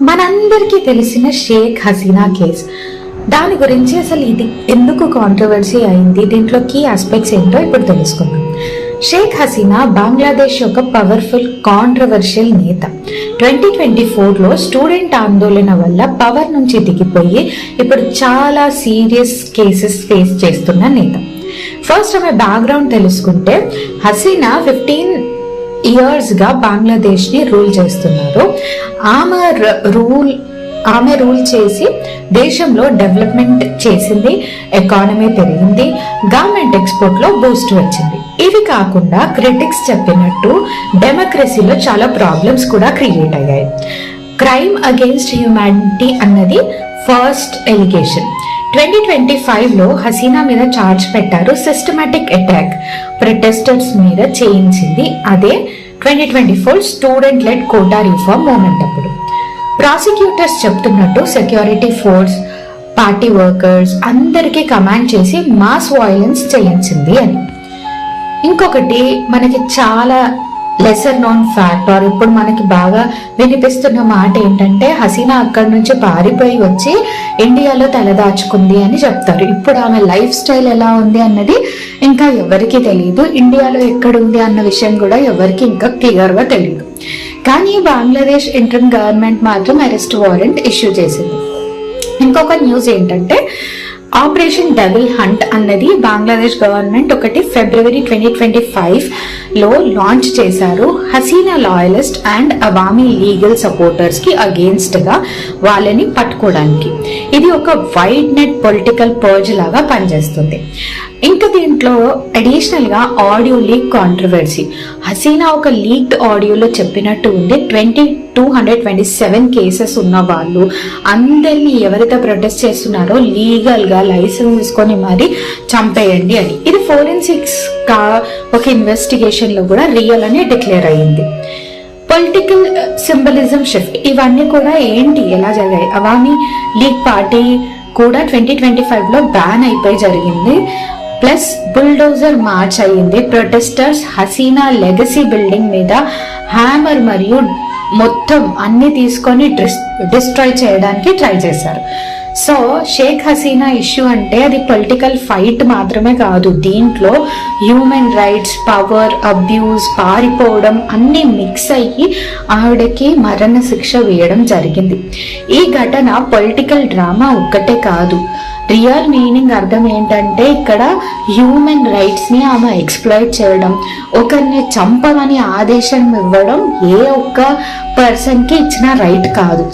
మనందరికీ తెలిసిన షేక్ హసీనా కేస్, దాని గురించి అసలు ఇది ఎందుకు కాంట్రవర్సీ అయింది, దీంట్లో కీ ఆస్పెక్ట్స్ ఏంటో ఇప్పుడు తెలుసుకుందాం. షేక్ హసీనా బంగ్లాదేశ్ యొక్క పవర్ఫుల్ కాంట్రవర్షియల్ నేత. 2024లో స్టూడెంట్ ఆందోళన వల్ల పవర్ నుంచి దిగిపోయి ఇప్పుడు చాలా సీరియస్ కేసెస్ ఫేస్ చేస్తున్న నేత. ఫస్ట్ ఆమె బ్యాక్గ్రౌండ్ తెలుసుకుంటే, హసీనా 15 years గా బంగ్లాదేశ్ ని రూల్ చేస్తున్నారు. ఆమె రూల్ చేసి దేశంలో డెవలప్మెంట్ చేసింది, ఎకానమీ పెరిగింది, గవర్నమెంట్ ఎక్స్పోర్ట్ లో బూస్ట్ వచ్చింది. ఇవి కాకుండా క్రిటిక్స్ చెప్పినట్టు డెమోక్రసీలో చాలా ప్రాబ్లమ్స్ కూడా క్రియేట్ అయ్యాయి. క్రైమ్ అగెయిన్స్ట్ హ్యూమానిటీ అన్నది ఫస్ట్ ఎలిగేషన్. 2025లో హసీనా మీద చార్జ్ పెట్టారు. సిస్టమాటిక్ అటాక్ ప్రొటెస్టర్స్ మీద చేయించింది. అదే 2024 student led quota reform movement అప్పుడు. ప్రాసిక్యూటర్స్ చెప్తున్నట్టు సెక్యూరిటీ ఫోర్స్, పార్టీ వర్కర్స్ అందరికీ కమాండ్ చేసి మాస్ వయలెన్స్ చేయించింది అని. ఇంకొకటి మనకి చాలా లెసర్ నోన్ ఫ్యాక్ట్, ఆర్ ఇప్పుడు మనకి బాగా వినిపిస్తున్న మాట ఏంటంటే, హసీనా అక్కడి నుంచి పారిపోయి వచ్చి ఇండియాలో తలదాచుకుంది అని చెప్తారు. ఇప్పుడు ఆమె లైఫ్ స్టైల్ ఎలా ఉంది అన్నది ఇంకా ఎవరికి తెలియదు. ఇండియాలో ఎక్కడుంది అన్న విషయం కూడా ఎవరికి ఇంకా క్లియర్ గా తెలియదు. కానీ బంగ్లాదేశ్ ఇంటర్మ్ గవర్నమెంట్ మాత్రం అరెస్ట్ వారెంట్ ఇష్యూ చేసింది. ఇంకొక న్యూస్ ఏంటంటే, ఆపరేషన్ డబుల్ హంట్ అన్నది బంగ్లాదేశ్ గవర్నమెంట్ ఒకటి February 2025లో లాంచ్ చేశారు. Hasina loyalist and Awami League supporters కి అగేన్స్ట్ గా వాళ్ళని పట్టుకోవడానికి. ఇది ఒక వైడ్ నెట్ పొలిటికల్ పర్జ్ లాగా పనిచేస్తుంది. ఇంకా దీంట్లో అడిషనల్ గా ఆడియో లీక్ కాంట్రవర్సీ. హసీనా ఒక లీక్డ్ ఆడియోలో చెప్పినట్టు ఉంది, 227 కేసెస్ ఉన్న వాళ్ళు అందరినీ ఎవరైతే ప్రొటెస్ట్ చేస్తున్నారో లీగల్ గా లైసెన్స్ తీసుకొని మరి చంపేయండి అని. ఇది ఫోరెన్సిక్స్ ఒక ఇన్వెస్టిగేషన్ లో కూడా రియల్ అని డిక్లేర్ అయ్యింది. పొలిటికల్ సింబలిజం షిఫ్ట్, ఇవన్నీ కూడా ఏంటి, ఎలా జరిగాయి? అవామీ లీగ్ పార్టీ కూడా 2025లో బ్యాన్ అయిపోయి జరిగింది. ప్లస్ బుల్డోజర్ మార్చ్ అయ్యింది. ప్రొటెస్టర్స్ హసీనా లెగసీ బిల్డింగ్ మీద హ్యామర్ మరియు మొత్తం అన్ని తీసుకొని డిస్ట్రాయ్ చేయడానికి ట్రై చేశారు. సో షేక్ హసీనా ఇష్యూ అంటే అది పొలిటికల్ ఫైట్ మాత్రమే కాదు, దీంట్లో హ్యూమన్ రైట్స్, పవర్ అబ్యూస్, పారిపోవడం అన్ని మిక్స్ అయ్యి ఆవిడకి మరణ శిక్ష వేయడం జరిగింది. ఈ ఘటన పొలిటికల్ డ్రామా ఒక్కటే కాదు, రియల్ మీనింగ్ అర్థం ఏంటంటే ఇక్కడ హ్యూమన్ రైట్స్ ని ఆమె ఎక్స్ప్లాయిట్ చేయడం, ఒకరిని చంపమని ఆదేశం ఇవ్వడం ఏ ఒక్క పర్సన్ కి ఇచ్చిన రైట్ కాదు.